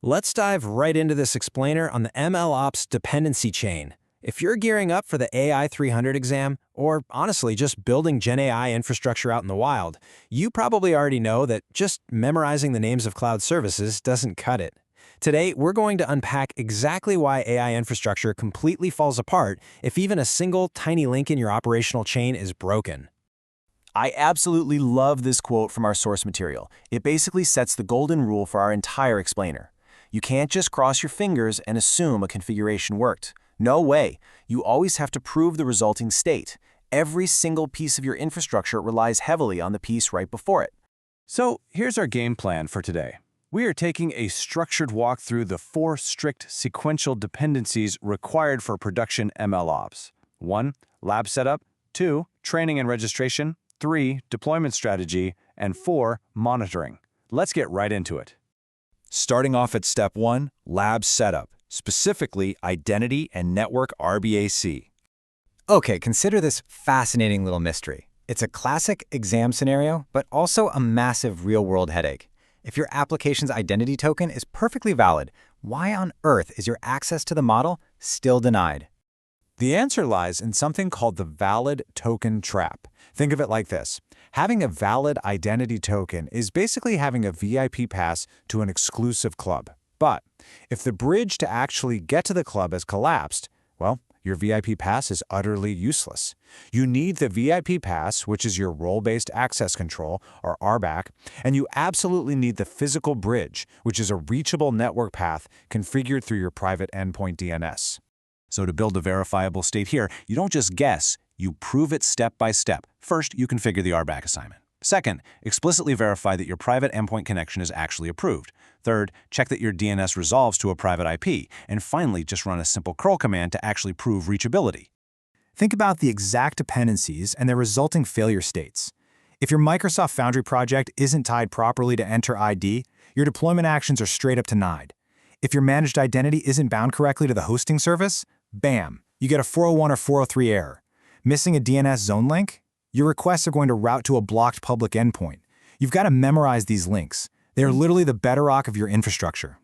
Let's dive right into this explainer on the MLOps dependency chain. If you're gearing up for the AI-300 exam, or honestly just building Gen AI infrastructure out in the wild, you probably already know that just memorizing the names of cloud services doesn't cut it. Today, we're going to unpack exactly why AI infrastructure completely falls apart if even a single tiny link in your operational chain is broken. I absolutely love this quote from our source material. It basically sets the golden rule for our entire explainer. You can't just cross your fingers and assume a configuration worked. No way. You always have to prove the resulting state. Every single piece of your infrastructure relies heavily on the piece right before it. So here's our game plan for today. We are taking a structured walk through the 4 strict sequential dependencies required for production MLOps. 1. Lab setup. 2. Training and registration. 3. Deployment strategy. And 4. Monitoring. Let's get right into it. Starting off at Step 1, Lab Setup, specifically Identity and Network RBAC. Okay, consider this fascinating little mystery. It's a classic exam scenario, but also a massive real-world headache. If your application's identity token is perfectly valid, why on earth is your access to the model still denied? The answer lies in something called the valid token trap. Think of it like this. Having a valid identity token is basically having a VIP pass to an exclusive club. But if the bridge to actually get to the club has collapsed, well, your VIP pass is utterly useless. You need the VIP pass, which is your role-based access control, or RBAC, and you absolutely need the physical bridge, which is a reachable network path configured through your private endpoint DNS. So to build a verifiable state here, you don't just guess, you prove it step by step. First, you configure the RBAC assignment. Second, explicitly verify that your private endpoint connection is actually approved. Third, check that your DNS resolves to a private IP. And finally, just run a simple curl command to actually prove reachability. Think about the exact dependencies and their resulting failure states. If your Microsoft Foundry project isn't tied properly to Enter ID, your deployment actions are straight up denied. If your managed identity isn't bound correctly to the hosting service, bam, you get a 401 or 403 error. Missing a DNS zone link? Your requests are going to route to a blocked public endpoint. You've got to memorize these links. They are literally the bedrock of your infrastructure.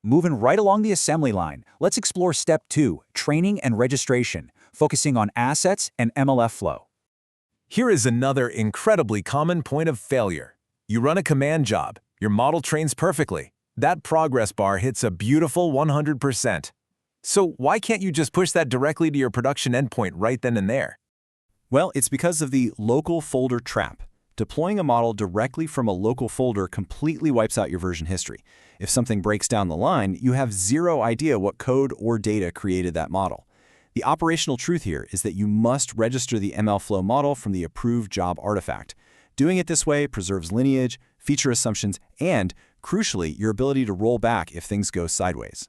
Moving right along the assembly line, let's explore Step 2, Training and Registration, focusing on assets and MLF flow. Here is another incredibly common point of failure. You run a command job, your model trains perfectly. That progress bar hits a beautiful 100%. So why can't you just push that directly to your production endpoint right then and there? Well, it's because of the local folder trap. Deploying a model directly from a local folder completely wipes out your version history. If something breaks down the line, you have zero idea what code or data created that model. The operational truth here is that you must register the MLflow model from the approved job artifact. Doing it this way preserves lineage, feature assumptions, and, crucially, your ability to roll back if things go sideways.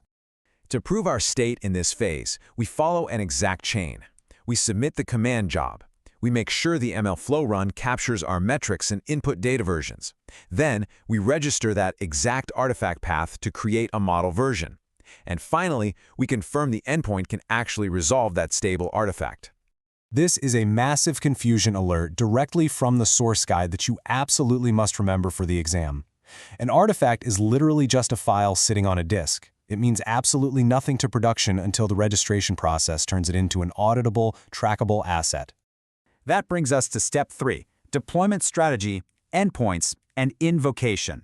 To prove our state in this phase, we follow an exact chain. We submit the command job. We make sure the MLflow run captures our metrics and input data versions. Then, we register that exact artifact path to create a model version. And finally, we confirm the endpoint can actually resolve that stable artifact. This is a massive confusion alert directly from the source guide that you absolutely must remember for the exam. An artifact is literally just a file sitting on a disk. It means absolutely nothing to production until the registration process turns it into an auditable, trackable asset. That brings us to Step 3, Deployment Strategy, Endpoints, and Invocation.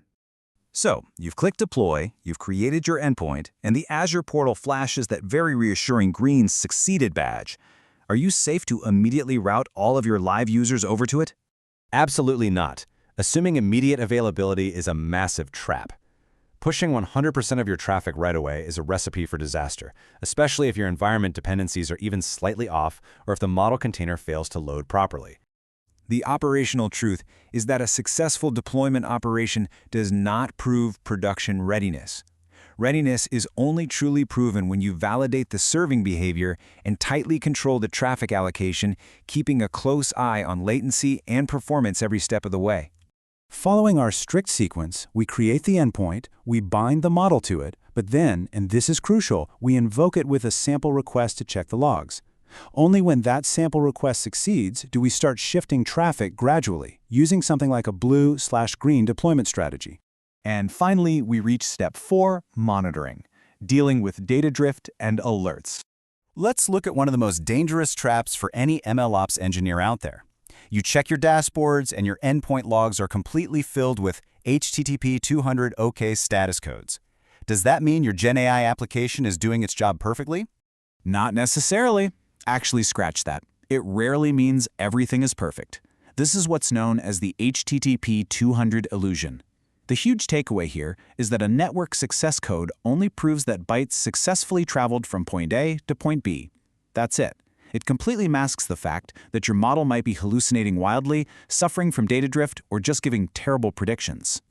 So, you've clicked Deploy, you've created your endpoint, and the Azure portal flashes that very reassuring green Succeeded badge. Are you safe to immediately route all of your live users over to it? Absolutely not. Assuming immediate availability is a massive trap. Pushing 100% of your traffic right away is a recipe for disaster, especially if your environment dependencies are even slightly off or if the model container fails to load properly. The operational truth is that a successful deployment operation does not prove production readiness. Readiness is only truly proven when you validate the serving behavior and tightly control the traffic allocation, keeping a close eye on latency and performance every step of the way. Following our strict sequence, we create the endpoint, we bind the model to it, but then, and this is crucial, we invoke it with a sample request to check the logs. Only when that sample request succeeds do we start shifting traffic gradually, using something like a blue/green deployment strategy. And finally, we reach step 4, monitoring, dealing with data drift and alerts. Let's look at one of the most dangerous traps for any MLOps engineer out there. You check your dashboards and your endpoint logs are completely filled with HTTP 200 OK status codes. Does that mean your GenAI application is doing its job perfectly? Not necessarily. Actually, scratch that. It rarely means everything is perfect. This is what's known as the HTTP 200 illusion. The huge takeaway here is that a network success code only proves that bytes successfully traveled from point A to point B. That's it. It completely masks the fact that your model might be hallucinating wildly, suffering from data drift, or just giving terrible predictions.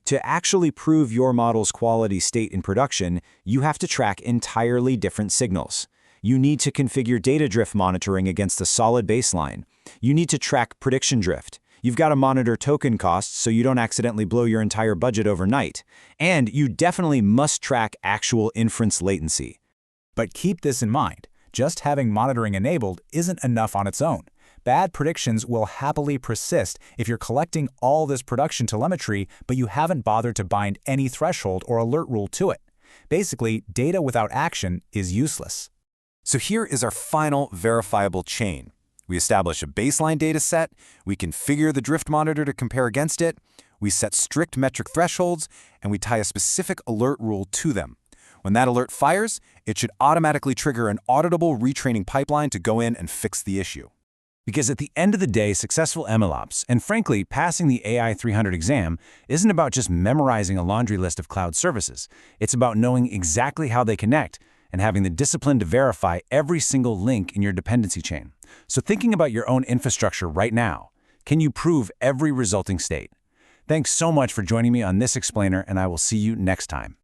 To actually prove your model's quality state in production, you have to track entirely different signals. You need to configure data drift monitoring against a solid baseline. You need to track prediction drift. You've got to monitor token costs so you don't accidentally blow your entire budget overnight. And you definitely must track actual inference latency. But keep this in mind. Just having monitoring enabled isn't enough on its own. Bad predictions will happily persist if you're collecting all this production telemetry, but you haven't bothered to bind any threshold or alert rule to it. Basically, data without action is useless. So here is our final verifiable chain. We establish a baseline data set, we configure the drift monitor to compare against it, we set strict metric thresholds, and we tie a specific alert rule to them. When that alert fires, it should automatically trigger an auditable retraining pipeline to go in and fix the issue. Because at the end of the day, successful MLOps, and frankly, passing the AI-300 exam, isn't about just memorizing a laundry list of cloud services. It's about knowing exactly how they connect and having the discipline to verify every single link in your dependency chain. So thinking about your own infrastructure right now, can you prove every resulting state? Thanks so much for joining me on this explainer, and I will see you next time.